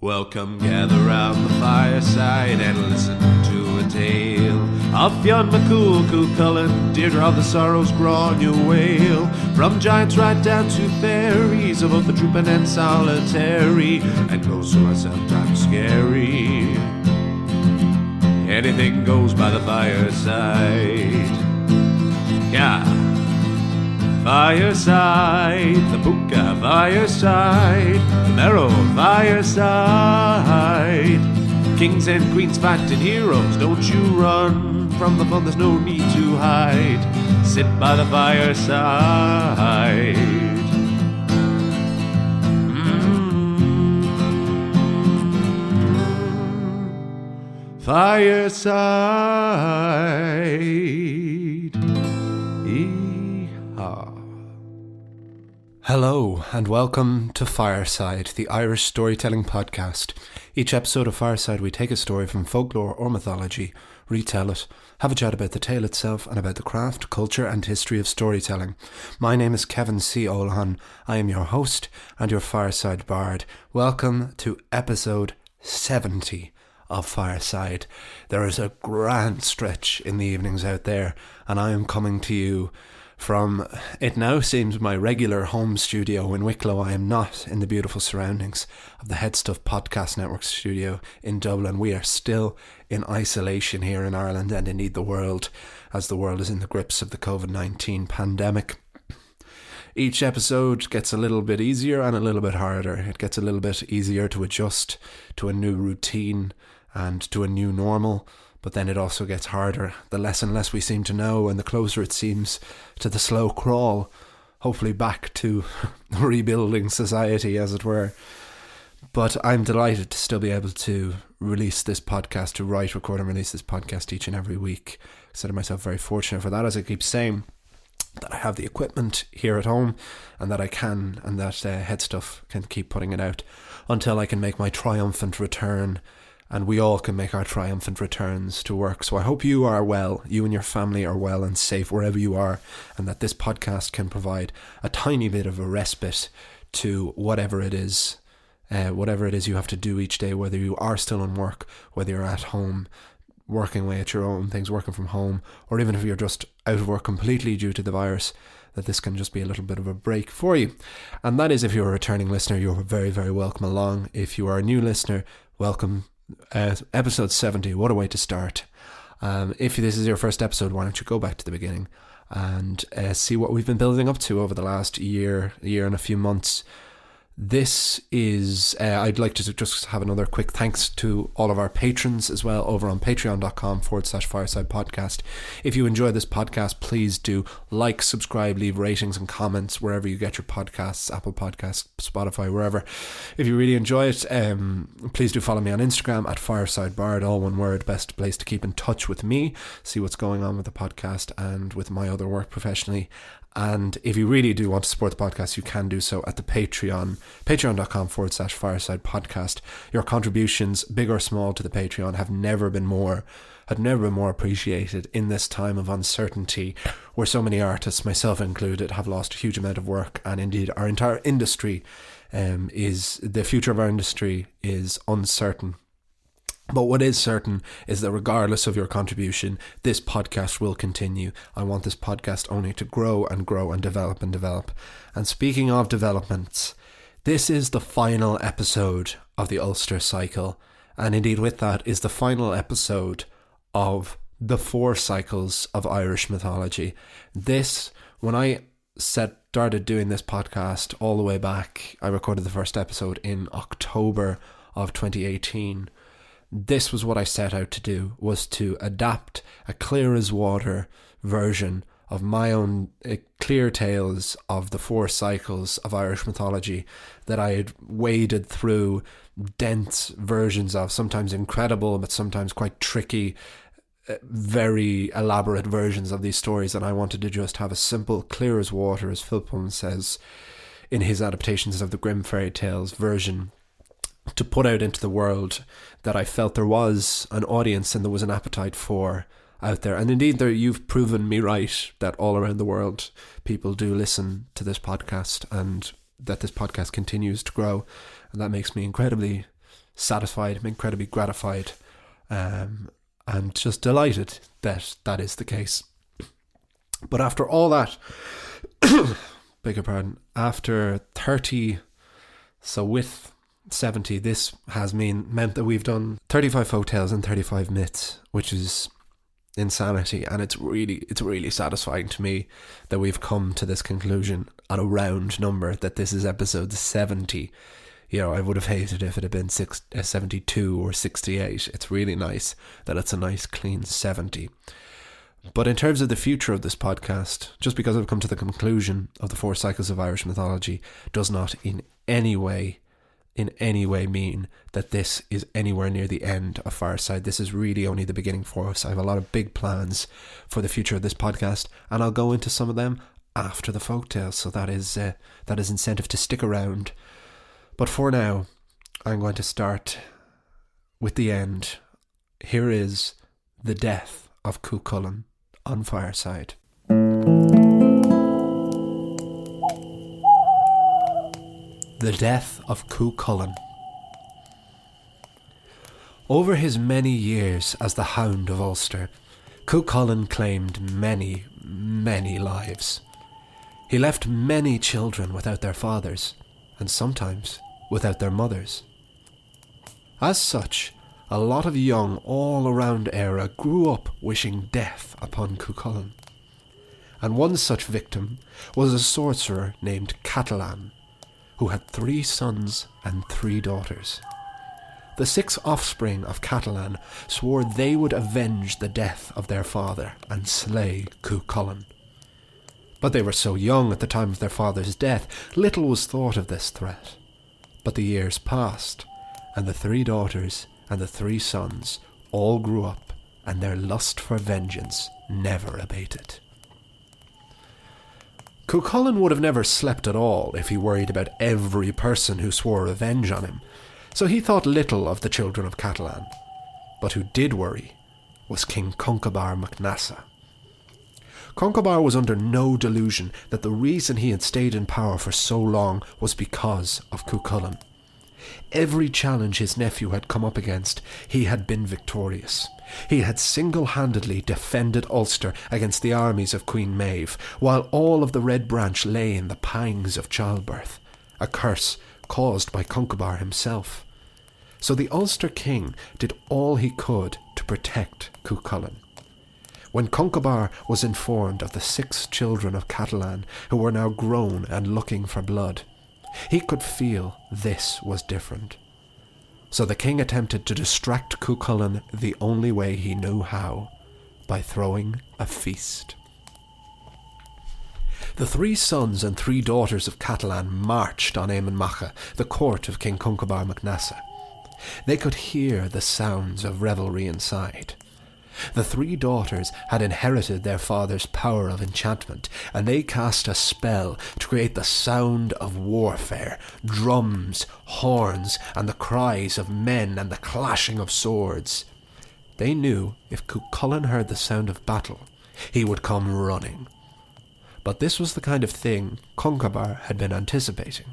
Welcome, gather round the fireside and listen to a tale of Fionn McCool, Cullen, Deirdre of the Sorrows, Grainne Whale. From giants right down to fairies, of both the drooping and solitary, and ghosts who are sometimes scary. Anything goes by the fireside. Yeah. Fireside, the Puka fireside, the Marrow fireside. Kings and queens fighting heroes, don't you run from the fun, there's no need to hide. Sit by the fireside. Fireside. Hello and welcome to Fireside, the Irish storytelling podcast. Each episode of Fireside we take a story from folklore or mythology, retell it, have a chat about the tale itself and about the craft, culture and history of storytelling. My name is Kevin C. O'Lahan. I am your host and your Fireside Bard. Welcome to episode 70 of Fireside. There is a grand stretch in the evenings out there and I am coming to you from, it now seems, my regular home studio in Wicklow. I am not in the beautiful surroundings of the Headstuff Podcast Network studio in Dublin. We are still in isolation here in Ireland and indeed the world, as the world is in the grips of the COVID-19 pandemic. Each episode gets a little bit easier and a little bit harder. It gets a little bit easier to adjust to a new routine and to a new normal. But then it also gets harder, the less and less we seem to know and the closer it seems to the slow crawl, hopefully back to rebuilding society, as it were. But I'm delighted to still be able to release this podcast, to write, record and release this podcast each and every week. I consider myself very fortunate for that, as I keep saying, that I have the equipment here at home and that I can, and that Headstuff can keep putting it out until I can make my triumphant return. And we all can make our triumphant returns to work. So I hope you are well, you and your family are well and safe wherever you are, and that this podcast can provide a tiny bit of a respite to whatever it is you have to do each day, whether you are still in work, whether you're at home, working away at your own things, working from home, or even if you're just out of work completely due to the virus, that this can just be a little bit of a break for you. And that is, if you're a returning listener, you're very, very welcome along. If you are a new listener, welcome. Episode 70, what a way to start. If this is your first episode, why don't you go back to the beginning and see what we've been building up to over the last year and a few months. This is, I'd like to just have another quick thanks to all of our patrons as well over on patreon.com/Fireside Podcast. If you enjoy this podcast, please do like, subscribe, leave ratings and comments wherever you get your podcasts, Apple Podcasts, Spotify, wherever. If you really enjoy it, please do follow me on Instagram at Fireside Bard, all one word. Best place to keep in touch with me, see what's going on with the podcast and with my other work professionally. And if you really do want to support the podcast, you can do so at the patreon.com/Fireside Podcast. Your contributions, big or small, to the Patreon had never been more appreciated in this time of uncertainty, where so many artists, myself included, have lost a huge amount of work, and indeed our entire industry the future of our industry is uncertain. But what is certain is that regardless of your contribution, this podcast will continue. I want this podcast only to grow and grow and develop and develop. And speaking of developments, this is the final episode of the Ulster cycle. And indeed with that is the final episode of the 4 cycles of Irish mythology. This, when I started doing this podcast all the way back, I recorded the first episode in October of 2018. This was what I set out to do, was to adapt a clear as water version of my own clear tales of the 4 cycles of Irish mythology that I had waded through dense versions of, sometimes incredible but sometimes quite tricky, very elaborate versions of these stories, and I wanted to just have a simple, clear as water, as Phil Pullman says in his adaptations of the Grimm fairy tales version, to put out into the world that I felt there was an audience and there was an appetite for out there. And indeed, you've proven me right, that all around the world people do listen to this podcast and that this podcast continues to grow. And that makes me incredibly satisfied, I'm incredibly gratified, and just delighted that that is the case. But after all that, beg your pardon, after 30, so with 70, this has meant that we've done 35 folktales and 35 myths, which is insanity, and it's really satisfying to me that we've come to this conclusion at a round number, that this is episode 70. You know, I would have hated if it had been 72 or 68. It's really nice that it's a nice clean 70. But in terms of the future of this podcast, just because I've come to the conclusion of the 4 cycles of Irish mythology does not in any way mean that this is anywhere near the end of Fireside. This is really only the beginning for us. I have a lot of big plans for the future of this podcast, and I'll go into some of them after the folktales, so that is incentive to stick around. But for now, I'm going to start with the end. Here is the death of Chulainn on Fireside. The death of Chulainn. Over his many years as the Hound of Ulster, Chulainn claimed many, many lives. He left many children without their fathers, and sometimes without their mothers. As such, a lot of young all-around Éire grew up wishing death upon Chulainn. And one such victim was a sorcerer named Chulainn, who had 3 sons and 3 daughters. The 6 offspring of Chulainn swore they would avenge the death of their father and slay Chulainn. But they were so young at the time of their father's death, little was thought of this threat. But the years passed, and the 3 daughters and the 3 sons all grew up, and their lust for vengeance never abated. Chulainn would have never slept at all if he worried about every person who swore revenge on him, so he thought little of the children of Chulainn. But who did worry was King Conchobar mac Nessa. Conchobar was under no delusion that the reason he had stayed in power for so long was because of Chulainn. Every challenge his nephew had come up against, he had been victorious. He had single-handedly defended Ulster against the armies of Queen Maeve, while all of the Red Branch lay in the pangs of childbirth, a curse caused by Conchobar himself. So the Ulster king did all he could to protect Chulainn. When Conchobar was informed of the 6 children of Chulainn who were now grown and looking for blood, he could feel this was different. So the king attempted to distract Chulainn the only way he knew how, by throwing a feast. The 3 sons and 3 daughters of Chulainn marched on Éamonn Macha, the court of King Conchobar mac Nessa. They could hear the sounds of revelry inside. The 3 daughters had inherited their father's power of enchantment, and they cast a spell to create the sound of warfare, drums, horns, and the cries of men and the clashing of swords. They knew if Chulainn heard the sound of battle, he would come running. But this was the kind of thing Conchobar had been anticipating.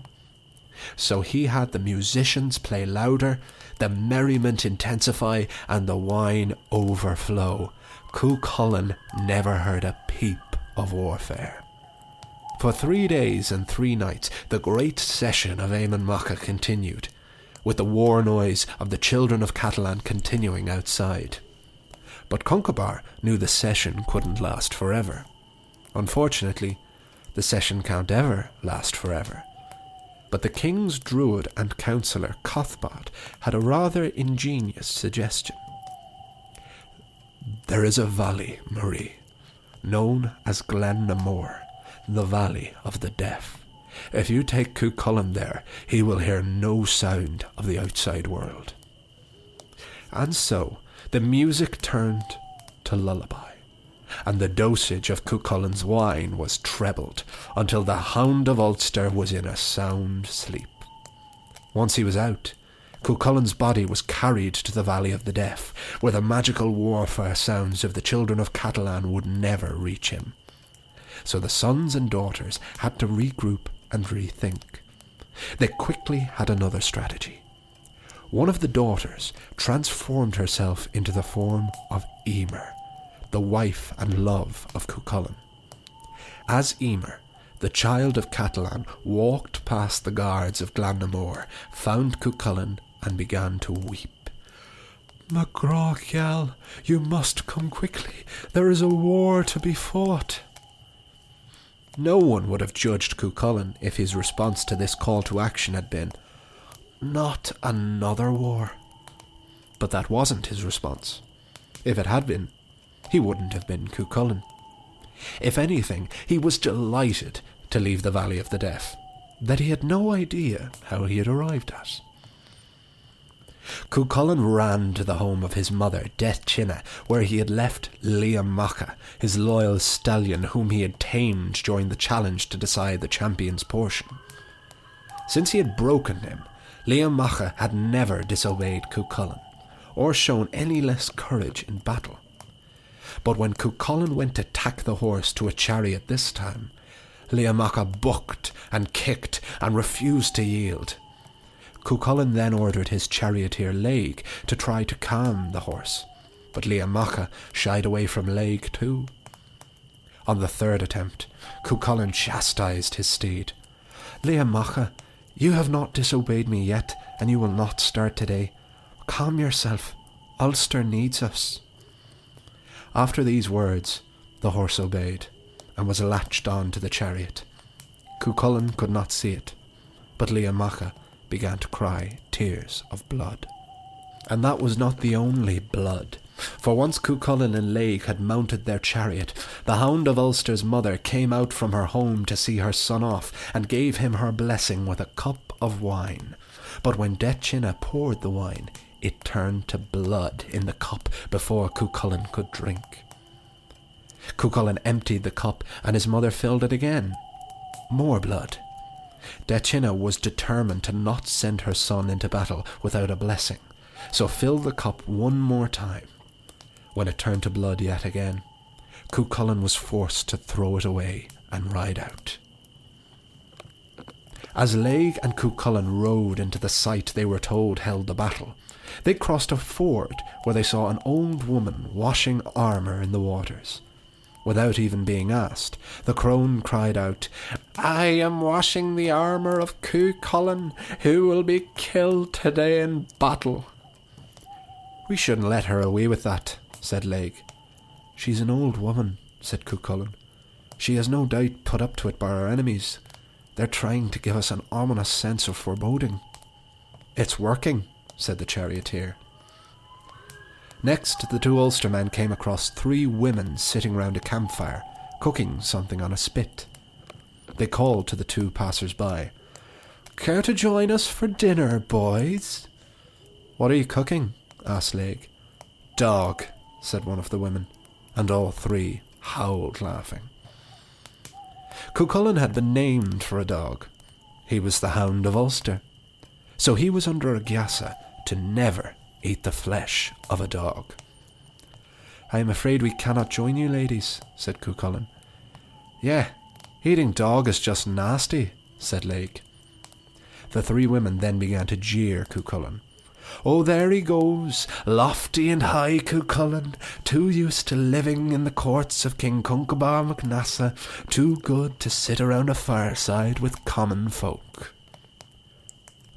So he had the musicians play louder, the merriment intensify, and the wine overflow. Chulainn never heard a peep of warfare. For 3 days and 3 nights, the great session of Éamonn Macha continued, with the war noise of the children of Chulainn continuing outside. But Conchobar knew the session couldn't last forever. Unfortunately, the session can't ever last forever. But the king's druid and counsellor Cathbad had a rather ingenious suggestion. There is a valley, Marie, known as Glen Namor, the Valley of the Deaf. If you take Chulainn there, he will hear no sound of the outside world. And so the music turned to lullaby, and the dosage of Chulainn's wine was trebled until the Hound of Ulster was in a sound sleep. Once he was out, Chulainn's body was carried to the Valley of the Deaf, where the magical warfare sounds of the children of Chulainn would never reach him. So the sons and daughters had to regroup and rethink. They quickly had another strategy. one of the daughters transformed herself into the form of Emer, the wife and love of Cuchulainn. As Emer, the child of Catalan, walked past the guards of Glandamore, found Cuchulainn and began to weep. "MacGraw, you must come quickly. There is a war to be fought." No one would have judged Cuchulainn if his response to this call to action had been, "Not another war." But that wasn't his response. If it had been, he wouldn't have been Cuchulainn. If anything, he was delighted to leave the Valley of the Deaf, that he had no idea how he had arrived at. Cuchulainn ran to the home of his mother, Detchina, where he had left Liam Macha, his loyal stallion whom he had tamed during the challenge to decide the champion's portion. Since he had broken him, Liam Macha had never disobeyed Cuchulainn, or shown any less courage in battle. But when Cuchulainn went to tack the horse to a chariot this time, Liam Macha bucked and kicked and refused to yield. Cuchulainn then ordered his charioteer Laig to try to calm the horse, but Liam Macha shied away from Laig too. On the third attempt, Cuchulainn chastised his steed. "Liam Macha, you have not disobeyed me yet, and you will not start today. Calm yourself. Ulster needs us." After these words, the horse obeyed, and was latched on to the chariot. Cuchulainn could not see it, but Liam Macha began to cry tears of blood. And that was not the only blood, for once Cuchulainn and Laig had mounted their chariot, the Hound of Ulster's mother came out from her home to see her son off, and gave him her blessing with a cup of wine. But when Detchina poured the wine, it turned to blood in the cup before Cuchulainn could drink. Cuchulainn emptied the cup, and his mother filled it again. More blood. Detchina was determined to not send her son into battle without a blessing, so filled the cup one more time. When it turned to blood yet again, Cuchulainn was forced to throw it away and ride out. As Laig and Cuchulainn rode into the site they were told held the battle, they crossed a ford where they saw an old woman washing armour in the waters. Without even being asked, the crone cried out, "I am washing the armour of Cuchulainn, who will be killed today in battle." "We shouldn't let her away with that," said Laig. "She's an old woman," said Cuchulainn. "She has no doubt put up to it by our enemies. They're trying to give us an ominous sense of foreboding." "It's working," said the charioteer. Next, the two Ulstermen came across 3 women sitting round a campfire, cooking something on a spit. They called to the 2 passers-by, "Care to join us for dinner, boys?" "What are you cooking?" asked Laig. "Dog," said one of the women, and all 3 howled laughing. Cuchulainn had been named for a dog. He was the Hound of Ulster, so he was under a gyasa to never eat the flesh of a dog. "I am afraid we cannot join you, ladies," said Cuchulainn. "Yeah, eating dog is just nasty," said Laig. The 3 women then began to jeer Cuchulainn. "Oh, there he goes, lofty and high Cuchulainn, too used to living in the courts of King Concobar MacNassa, too good to sit around a fireside with common folk."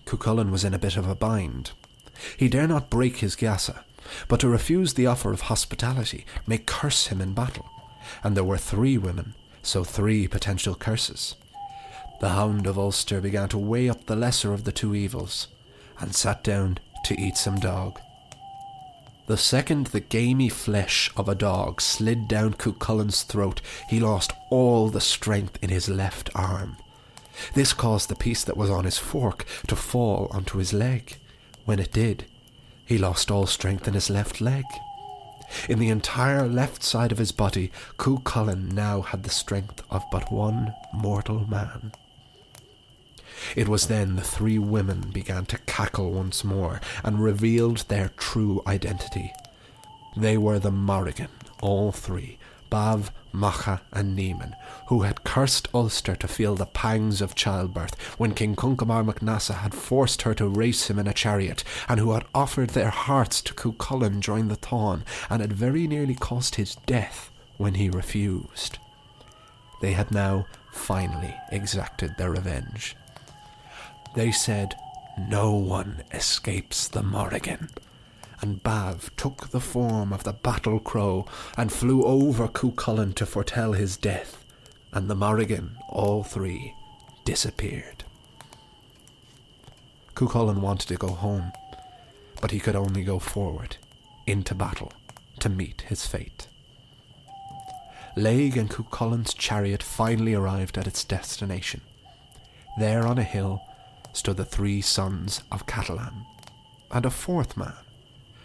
Cuchulainn was in a bit of a bind. He dare not break his gyasa, but to refuse the offer of hospitality may curse him in battle, and there were 3 women, so 3 potential curses. The Hound of Ulster began to weigh up the lesser of the 2 evils, and sat down to eat some dog. The second the gamey flesh of a dog slid down Cuchulainn's throat, he lost all the strength in his left arm. This caused the piece that was on his fork to fall onto his leg. When it did, he lost all strength in his left leg. In the entire left side of his body, Cuchulainn now had the strength of but one mortal man. It was then the 3 women began to cackle once more and revealed their true identity. They were the Morrigan, all 3, Bav, Macha and Nieman, who had cursed Ulster to feel the pangs of childbirth when King Cuncamar MacNassa had forced her to race him in a chariot, and who had offered their hearts to Cuchulainn during the Táin, and had very nearly caused his death when he refused. They had now finally exacted their revenge. They said, "No one escapes the Morrigan," and Bav took the form of the battle crow and flew over Cuchulainn to foretell his death, and the Morrigan, all three, disappeared. Cuchulainn wanted to go home, but he could only go forward, into battle, to meet his fate. Laig and Cuchulainn's chariot finally arrived at its destination. There on a hill stood the three sons of Chulainn, and a fourth man,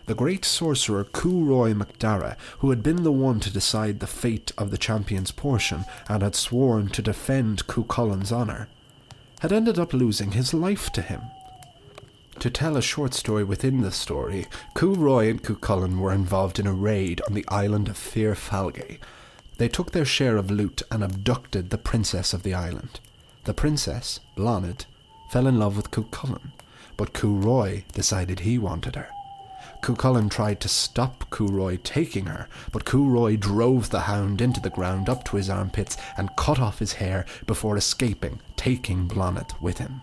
the great sorcerer Cúroy MacDara, who had been the one to decide the fate of the champion's portion and had sworn to defend Cuchulainn's honour, had ended up losing his life to him. To tell a short story within the story, Cúroy and Cuchulainn were involved in a raid on the island of Fir Falgae. They took their share of loot and abducted the princess of the island. The princess, Blanid, fell in love with Cuchulainn, but Cúroy decided he wanted her. Cuchulainn tried to stop Cúroy taking her, but Cúroy drove the hound into the ground up to his armpits and cut off his hair before escaping, taking Blanid with him.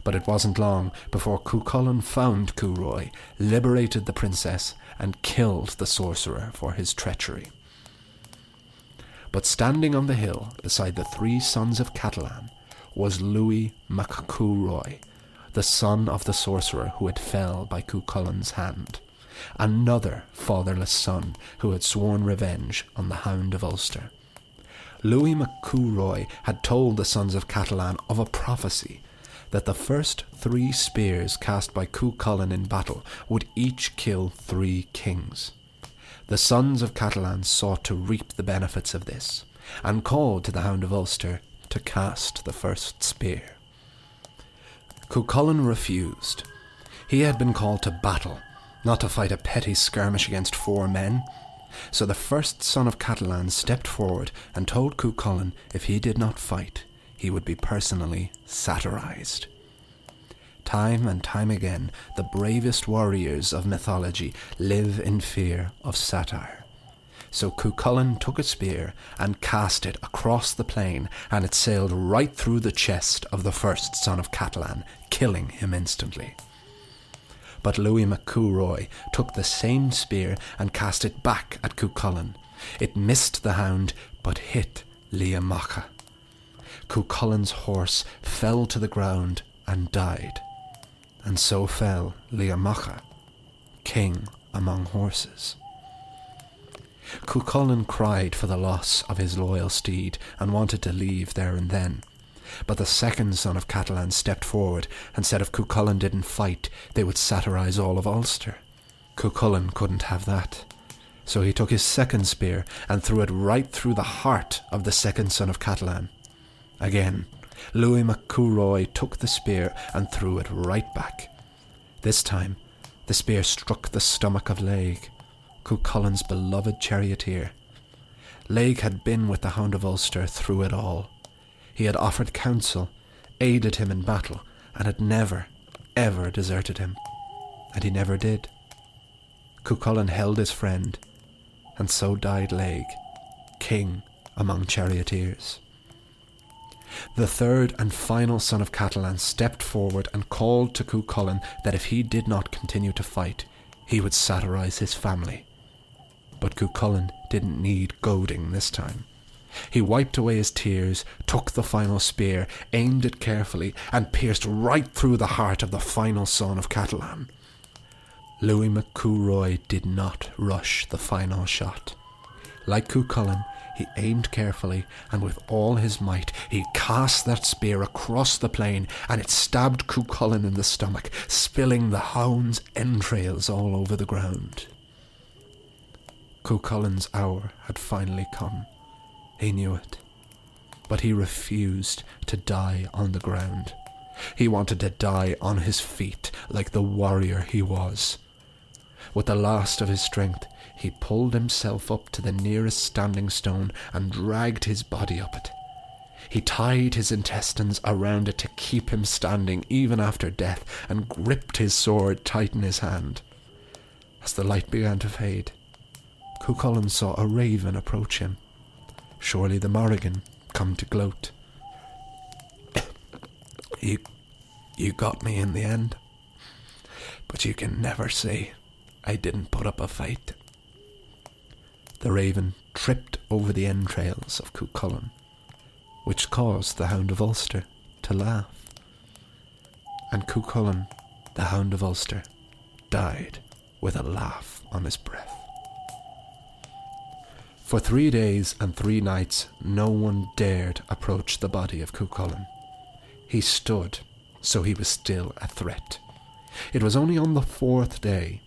But it wasn't long before Cuchulainn found Cúroy, liberated the princess, and killed the sorcerer for his treachery. But standing on the hill beside the three sons of Chulainn was Louis mac Cúroy, the son of the sorcerer who had fell by Cuchulainn's hand, another fatherless son who had sworn revenge on the Hound of Ulster. Louis mac Cúroy had told the sons of Chulainn of a prophecy that the first 3 spears cast by Cuchulainn in battle would each kill 3 kings. The sons of Chulainn sought to reap the benefits of this, and called to the Hound of Ulster to cast the first spear. Cuchulainn refused. He had been called to battle, not to fight a petty skirmish against 4 men. So the first son of Chulainn stepped forward and told Cuchulainn if he did not fight, he would be personally satirized. Time and time again, the bravest warriors of mythology live in fear of satire. So Cuchulainn took a spear and cast it across the plain, and it sailed right through the chest of the first son of Chulainn, killing him instantly. But Louis mac Cúroy took the same spear and cast it back at Cuchulainn. It missed the hound, but hit Lia Macha. Cuchulainn's horse fell to the ground and died, and so fell Lia Macha, king among horses. Cuchulainn cried for the loss of his loyal steed and wanted to leave there and then. But the second son of Chulainn stepped forward and said if Cuchulainn didn't fight, they would satirize all of Ulster. Cuchulainn couldn't have that. So he took his second spear and threw it right through the heart of the second son of Chulainn. Again, Louis mac Cúroy took the spear and threw it right back. This time, the spear struck the stomach of Laig, Cuchulainn's beloved charioteer. Laig had been with the Hound of Ulster through it all. He had offered counsel, aided him in battle, and had never, ever deserted him. And he never did. Cuchulainn held his friend, and so died Laig, king among charioteers. The third and final son of Chulainn stepped forward and called to Cuchulainn that if he did not continue to fight, he would satirize his family. But Cuchulainn didn't need goading this time. He wiped away his tears, took the final spear, aimed it carefully, and pierced right through the heart of the final son of Chulainn. Louis mac Cúroy did not rush the final shot. Like Cuchulainn, he aimed carefully, and with all his might, he cast that spear across the plain, and it stabbed Cuchulainn in the stomach, spilling the hound's entrails all over the ground. Cuchulainn's hour had finally come. He knew it. But he refused to die on the ground. He wanted to die on his feet, like the warrior he was. With the last of his strength, he pulled himself up to the nearest standing stone and dragged his body up it. He tied his intestines around it to keep him standing even after death, and gripped his sword tight in his hand. As the light began to fade, Cuchulainn saw a raven approach him. Surely the Morrigan come to gloat. You got me in the end, but you can never say I didn't put up a fight. The raven tripped over the entrails of Cuchulainn, which caused the Hound of Ulster to laugh. And Cuchulainn, the Hound of Ulster, died with a laugh on his breath. For 3 days and 3 nights, no one dared approach the body of Cuchulainn. He stood, so he was still a threat. It was only on the 4th day,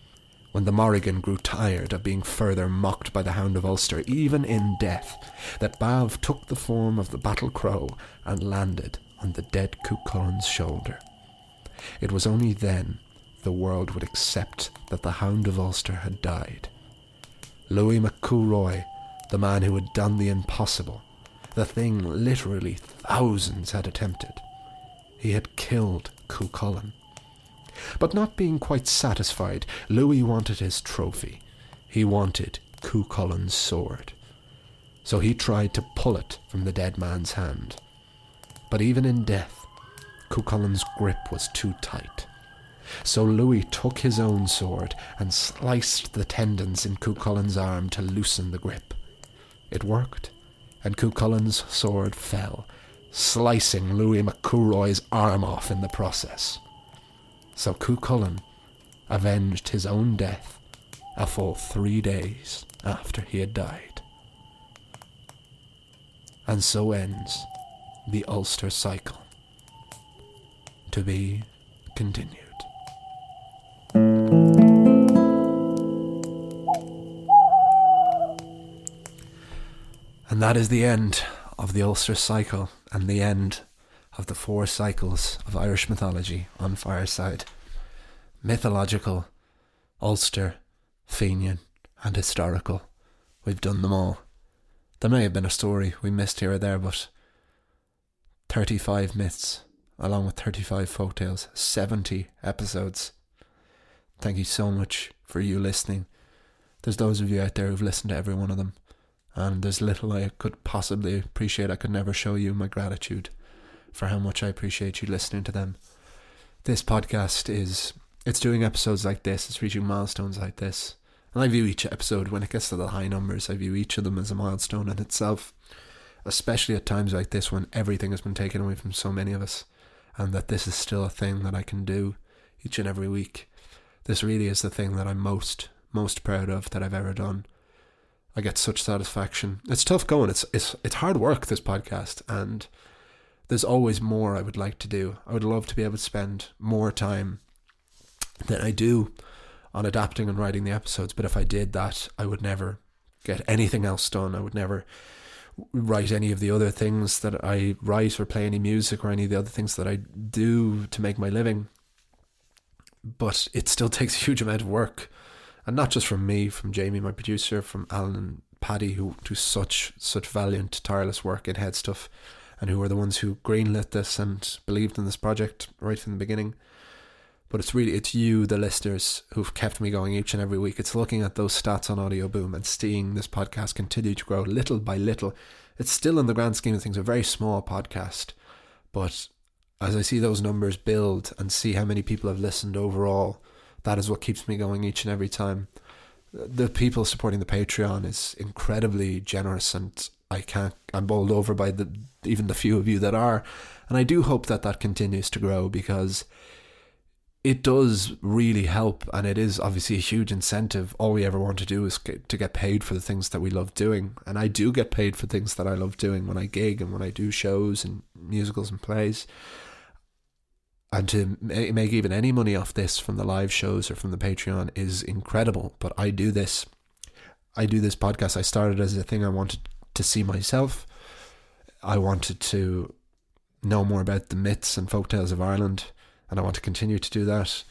when the Morrigan grew tired of being further mocked by the Hound of Ulster, even in death, that Bav took the form of the battle crow and landed on the dead Cuchulainn's shoulder. It was only then the world would accept that the Hound of Ulster had died. Louis McCulroy, the man who had done the impossible, the thing literally thousands had attempted. He had killed Cuchulainn. But not being quite satisfied, Louis wanted his trophy. He wanted Cuchulainn's sword. So he tried to pull it from the dead man's hand. But even in death, Cuchulainn's grip was too tight. So Louis took his own sword and sliced the tendons in Cuchulainn's arm to loosen the grip. It worked, and Cuchulainn's sword fell, slicing Louis McCulroy's arm off in the process. So Cuchulainn avenged his own death a full 3 days after he had died. And so ends the Ulster cycle. To be continued. And that is the end of the Ulster cycle, and the end of the 4 cycles of Irish mythology on Fireside. Mythological, Ulster, Fenian, and historical. We've done them all. There may have been a story we missed here or there, but 35 myths, along with 35 folktales, 70 episodes. Thank you so much for you listening. There's those of you out there who've listened to every one of them, and there's little I could possibly appreciate. I could never show you my gratitude for how much I appreciate you listening to them. This podcast it's doing episodes like this, it's reaching milestones like this, and I view each episode, when it gets to the high numbers, I view each of them as a milestone in itself, especially at times like this when everything has been taken away from so many of us, and that this is still a thing that I can do each and every week. This really is the thing that I'm most proud of that I've ever done. I get such satisfaction. It's tough going. It's hard work, this podcast, and there's always more I would like to do. I would love to be able to spend more time than I do on adapting and writing the episodes, but if I did that, I would never get anything else done. I would never write any of the other things that I write, or play any music, or any of the other things that I do to make my living. But it still takes a huge amount of work. And not just from me, from Jamie, my producer, from Alan and Paddy, who do such valiant, tireless work in head stuff, and who are the ones who greenlit this and believed in this project right from the beginning. But it's you, the listeners, who've kept me going each and every week. It's looking at those stats on Audio Boom and seeing this podcast continue to grow little by little. It's still, in the grand scheme of things, a very small podcast. But as I see those numbers build and see how many people have listened overall, that is what keeps me going each and every time. The people supporting the Patreon is incredibly generous, and I'm bowled over by even the few of you that are. And I do hope that continues to grow, because it does really help, and it is obviously a huge incentive. All we ever want to do is to get paid for the things that we love doing, and I do get paid for things that I love doing when I gig and when I do shows and musicals and plays. And to make even any money off this from the live shows or from the Patreon is incredible. But I do this podcast. I started as a thing I wanted to see myself. I wanted to know more about the myths and folktales of Ireland, and I want to continue to do that.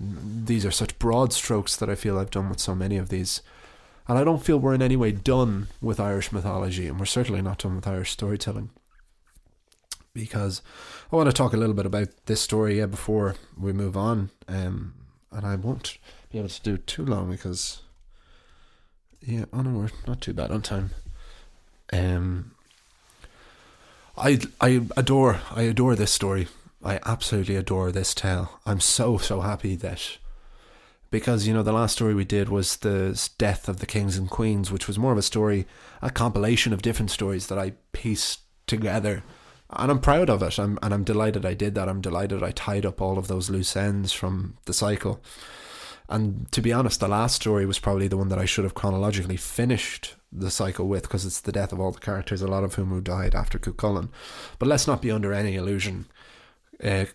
these are such broad strokes that I feel I've done with so many of these. And I don't feel we're in any way done with Irish mythology, and we're certainly not done with Irish storytelling. Because I want to talk a little bit about this story before we move on. And I won't be able to do it too long because, we're not too bad on time. I adore this story. I absolutely adore this tale. I'm so happy that, because, the last story we did was the death of the kings and queens, which was more of a compilation of different stories that I pieced together. And I'm proud of it. I'm delighted I did that. I'm delighted I tied up all of those loose ends from the cycle. And to be honest, the last story was probably the one that I should have chronologically finished the cycle with, because it's the death of all the characters, a lot of whom died after Chulainn. But let's not be under any illusion.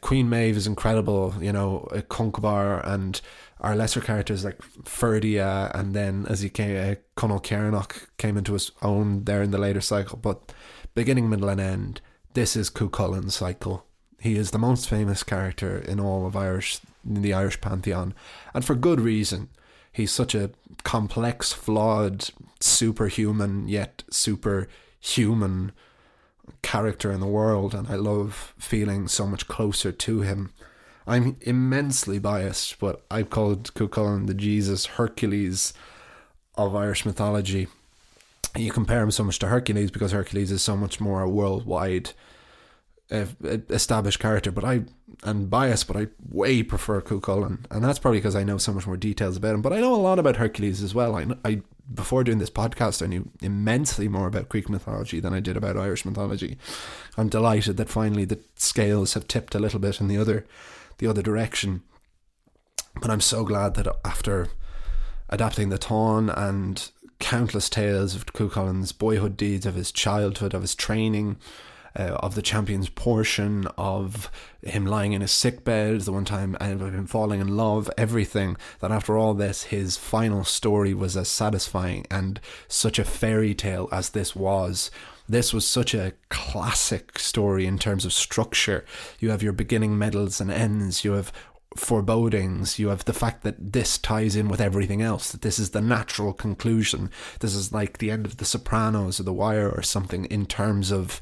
Queen Maeve is incredible, Conchobar, and our lesser characters like Ferdia, and then as he came, Conall Cernach came into his own there in the later cycle. But beginning, middle, and end, this is Chulainn's cycle. He is the most famous character in all of the Irish pantheon, and for good reason. He's such a complex, flawed, superhuman yet superhuman character in the world, and I love feeling so much closer to him. I'm immensely biased, but I've called Chulainn the Jesus Hercules of Irish mythology. You compare him so much to Hercules because Hercules is so much more a worldwide established character, but I'm biased, but I way prefer Chulainn, and that's probably because I know so much more details about him. But I know a lot about Hercules as well. I before doing this podcast, I knew immensely more about Greek mythology than I did about Irish mythology. I'm delighted that finally the scales have tipped a little bit in the other direction. But I'm so glad that after adapting the Táin and countless tales of Chulainn's boyhood deeds, of his childhood, of his training, of the champion's portion, of him lying in his sickbed, the one time, and of him falling in love, everything, that after all this, his final story was as satisfying and such a fairy tale as this was. This was such a classic story in terms of structure. You have your beginning, middles, and ends. You have forebodings. You have the fact that this ties in with everything else, that this is the natural conclusion. This is like the end of The Sopranos or The Wire or something, in terms of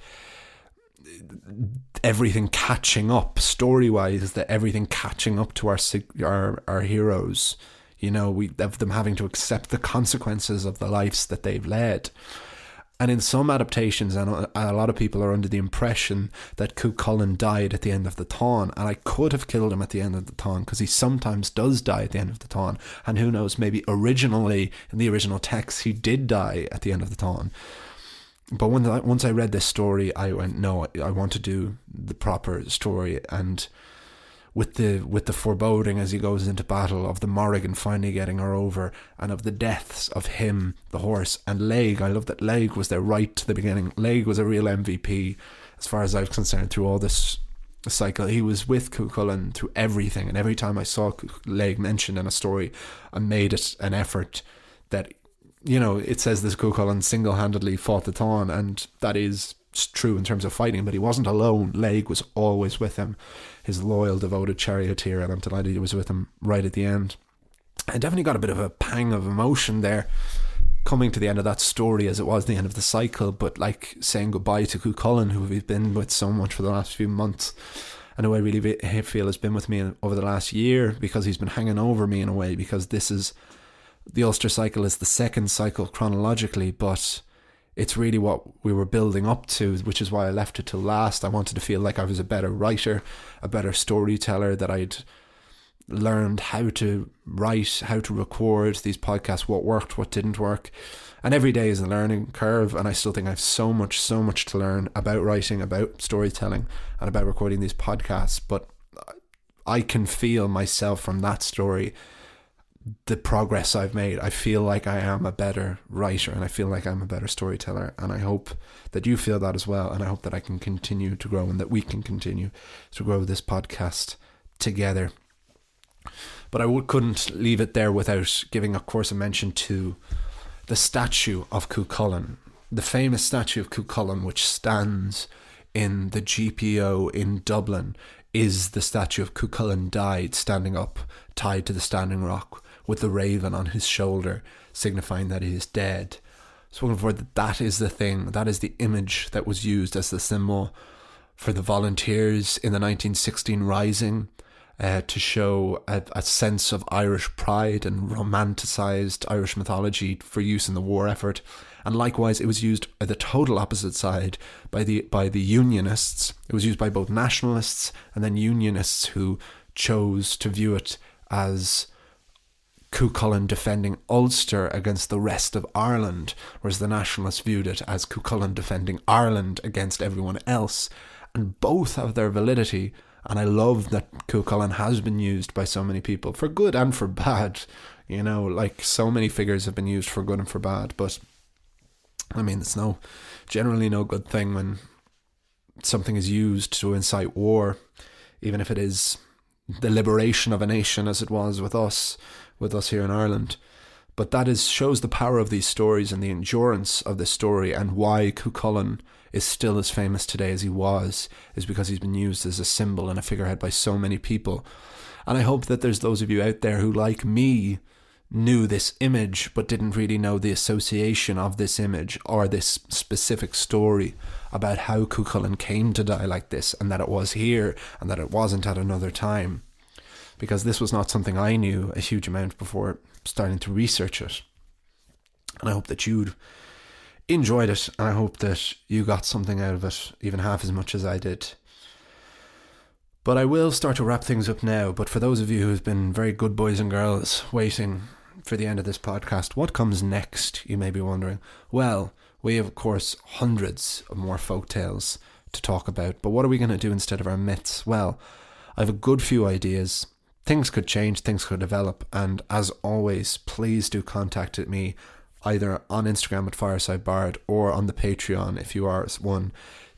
everything catching up story-wise, that everything catching up to our heroes. We have them having to accept the consequences of the lives that they've led. And in some adaptations, and a lot of people are under the impression that Chulainn died at the end of the Táin, and I could have killed him at the end of the Táin, because he sometimes does die at the end of the Táin, and who knows, maybe originally in the original text he did die at the end of the Táin. But once I read this story, I went, no, I want to do the proper story. And with the foreboding as he goes into battle, of the Morrigan finally getting her over, and of the deaths of him, the horse, and Laig. I love that Laig was there right to the beginning. Laig was a real MVP as far as I'm concerned through all this cycle. He was with Chulainn through everything, and every time I saw Laig mentioned in a story, I made it an effort that, it says this Chulainn single-handedly fought the Táin, and that is true in terms of fighting, but he wasn't alone. Laig was always with him, his loyal, devoted charioteer, and I'm delighted he was with him right at the end. I definitely got a bit of a pang of emotion there, coming to the end of that story, as it was the end of the cycle, but like saying goodbye to Chulainn, who we've been with so much for the last few months, and who I really feel has been with me over the last year, because he's been hanging over me in a way, because the Ulster cycle is the second cycle chronologically, but it's really what we were building up to, which is why I left it till last. I wanted to feel like I was a better writer, a better storyteller, that I'd learned how to write, how to record these podcasts, what worked, what didn't work. And every day is a learning curve, and I still think I have so much to learn about writing, about storytelling, and about recording these podcasts. But I can feel myself from that story, the progress I've made. I feel like I am a better writer, and I feel like I'm a better storyteller, and I hope that you feel that as well, and I hope that I can continue to grow, and that we can continue to grow this podcast together. But I couldn't leave it there without giving, of course, a mention to the statue of Chulainn, the famous statue of Chulainn, which stands in the GPO in Dublin. is the statue of Cuchulainn died standing up, tied to the standing rock, with the raven on his shoulder, signifying that he is dead. Spoken for that is the thing, that is the image that was used as the symbol for the volunteers in the 1916 Rising, to show a sense of Irish pride and romanticised Irish mythology for use in the war effort. And likewise, it was used at the total opposite side by the Unionists. It was used by both nationalists and then Unionists who chose to view it as Cuchulainn defending Ulster against the rest of Ireland, whereas the nationalists viewed it as Cuchulainn defending Ireland against everyone else. And both have their validity, and I love that Cuchulainn has been used by so many people, for good and for bad. You know, like, so many figures have been used for good and for bad, but I mean, it's generally no good thing when something is used to incite war, even if it is the liberation of a nation, as it was with us here in Ireland. But that shows the power of these stories and the endurance of this story, and why Cuchulainn is still as famous today as he was, is because he's been used as a symbol and a figurehead by so many people. And I hope that there's those of you out there who, like me, knew this image but didn't really know the association of this image or this specific story about how Cuchulainn came to die like this, and that it was here and that it wasn't at another time, because this was not something I knew a huge amount before starting to research it. And I hope that you'd enjoyed it, and I hope that you got something out of it, even half as much as I did. But I will start to wrap things up now. But for those of you who've been very good boys and girls waiting for the end of this podcast, what comes next, you may be wondering. Well, we have, of course, hundreds of more folk tales to talk about, but what are we going to do instead of our myths? Well, I have a good few ideas. Things could change, things could develop, and as always, please do contact me either on Instagram at FiresideBard or on the Patreon if you are one,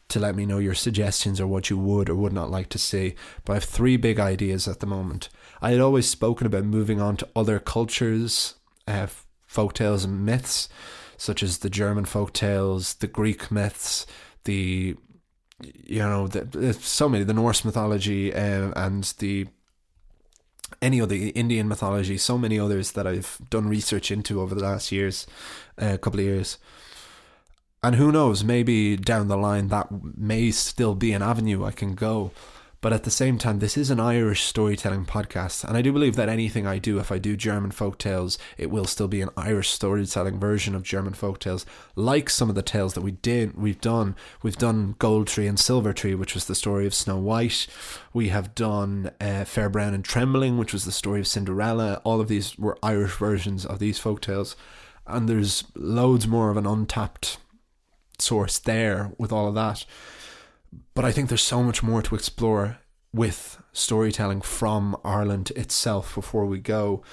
to let me know your suggestions or what you would or would not like to see. But I have 3 big ideas at the moment. I had always spoken about moving on to other cultures, folktales and myths, such as the German folktales, the Greek myths, so many, the Norse mythology, and any of the Indian mythology, so many others that I've done research into over the last couple of years. And who knows, maybe down the line that may still be an avenue I can go. But at the same time, this is an Irish storytelling podcast, and I do believe that anything I do, if I do German folktales, it will still be an Irish storytelling version of German folktales, like some of the tales that we've done. We've done Gold Tree and Silver Tree, which was the story of Snow White. We have done Fair Brown and Trembling, which was the story of Cinderella. All of these were Irish versions of these folktales, and there's loads more of an untapped source there with all of that. But I think there's so much more to explore with storytelling from Ireland itself before we go.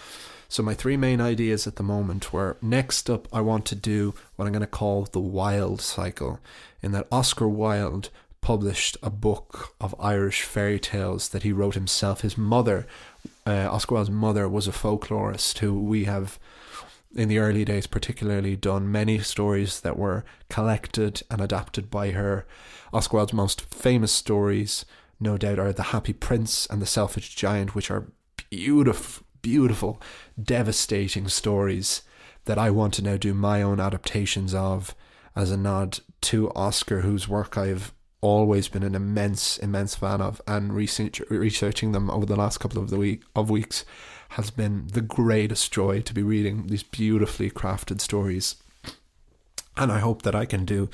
So my 3 main ideas at the moment were, next up I want to do what I'm going to call the Wilde cycle, in that Oscar Wilde published a book of Irish fairy tales that he wrote himself. His mother, Oscar Wilde's mother, was a folklorist who we have, in the early days particularly, done many stories that were collected and adapted by her. Oscar Wilde's most famous stories, no doubt, are The Happy Prince and The Selfish Giant, which are beautiful, devastating stories that I want to now do my own adaptations of, as a nod to Oscar, whose work I've always been an immense fan of, and researching them over the last couple of weeks has been the greatest joy, to be reading these beautifully crafted stories. And I hope that I can do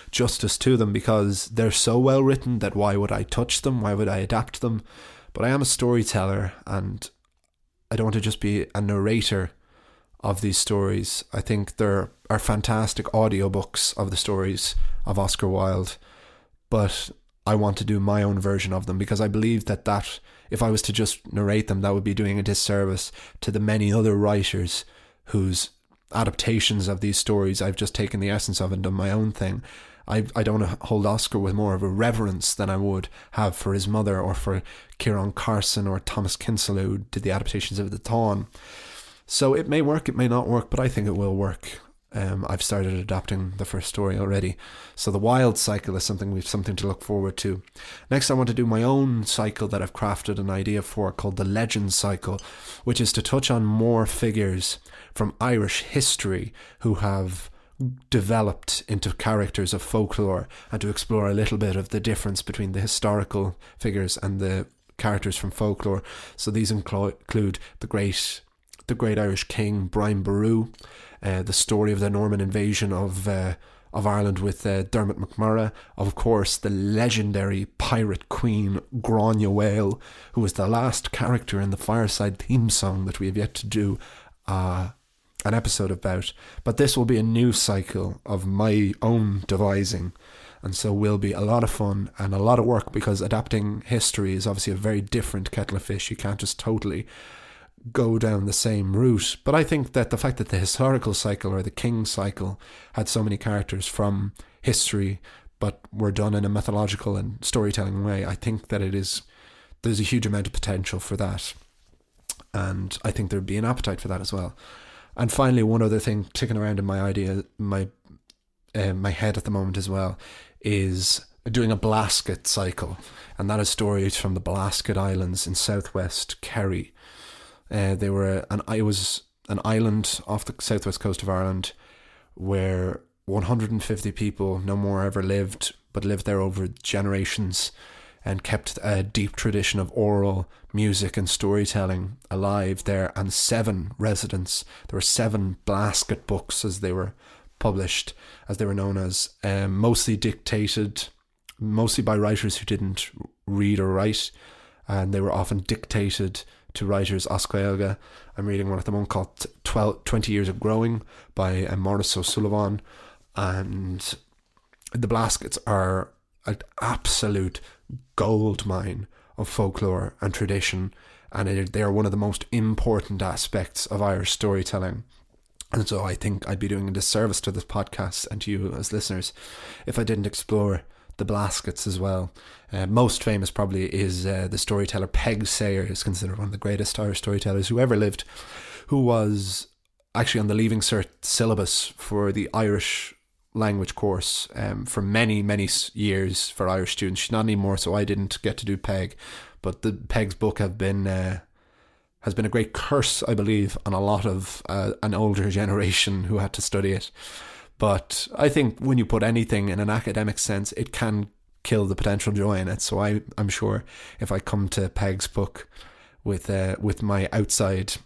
justice to them, because they're so well written that why would I touch them? Why would I adapt them? But I am a storyteller, and I don't want to just be a narrator of these stories. I think there are fantastic audiobooks of the stories of Oscar Wilde, but I want to do my own version of them, because I believe that if I was to just narrate them, that would be doing a disservice to the many other writers whose adaptations of these stories I've just taken the essence of and done my own thing. I don't want to hold Oscar with more of a reverence than I would have for his mother, or for Ciarán Carson or Thomas Kinsella, who did the adaptations of The Táin. So it may work, it may not work, but I think it will work. I've started adapting the first story already. So the wild cycle is something to look forward to. Next, I want to do my own cycle that I've crafted an idea for called the Legend Cycle, which is to touch on more figures from Irish history who have developed into characters of folklore, and to explore a little bit of the difference between the historical figures and the characters from folklore. So these include the great Irish king Brian Boru, the story of the Norman invasion of Ireland with Dermot McMurrough, of course the legendary pirate queen Grania Whale, who was the last character in the Fireside theme song that we have yet to do an episode about. But this will be a new cycle of my own devising, and so will be a lot of fun and a lot of work, because adapting history is obviously a very different kettle of fish. You can't just totally go down the same route. But I think that the fact that the historical cycle, or the king cycle, had so many characters from history but were done in a mythological and storytelling way, I think that there's a huge amount of potential for that, and I think there'd be an appetite for that as well. And finally, one other thing ticking around in my head at the moment as well is doing a Blasket cycle, and that is stories from the Blasket Islands in southwest Kerry. They were it was an island off the southwest coast of Ireland where 150 people, no more, ever lived, but lived there over generations and kept a deep tradition of oral music and storytelling alive there. And 7 residents, there were 7 Blasket books as they were published, as they were known as, mostly by writers who didn't read or write, and they were often dictated to writers Oscailga. I'm reading one at the moment called 20 Years of Growing by Maurice O'Sullivan, and the Blaskets are an absolute gold mine of folklore and tradition, and they are one of the most important aspects of Irish storytelling. And so I think I'd be doing a disservice to this podcast and to you as listeners if I didn't explore the Blaskets as well. Most famous probably is the storyteller Peg Sayer, is considered one of the greatest Irish storytellers who ever lived, who was actually on the Leaving Cert syllabus for the Irish language course for many years for Irish students. She's not anymore, so I didn't get to do Peg, but the Peg's book has been a great curse, I believe, on a lot of an older generation who had to study it. But I think when you put anything in an academic sense, it can kill the potential joy in it. So I'm sure if I come to Peg's book with my outside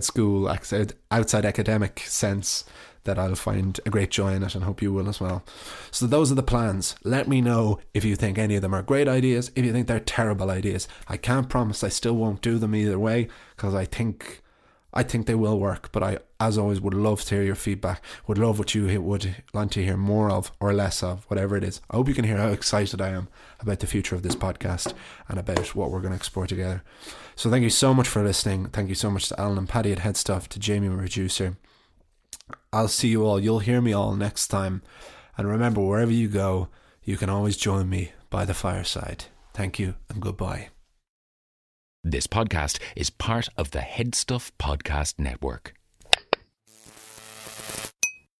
school, outside academic sense, that I'll find a great joy in it, and hope you will as well. So those are the plans. Let me know if you think any of them are great ideas, if you think they're terrible ideas. I can't promise I still won't do them either way, because I think they will work, but I, as always, would love to hear your feedback, would love what you would like to hear more of or less of, whatever it is. I hope you can hear how excited I am about the future of this podcast and about what we're going to explore together. So thank you so much for listening. Thank you so much to Alan and Paddy at Headstuff, to Jamie, my producer. I'll see you all. You'll hear me all next time. And remember, wherever you go, you can always join me by the fireside. Thank you and goodbye. This podcast is part of the Headstuff Podcast Network.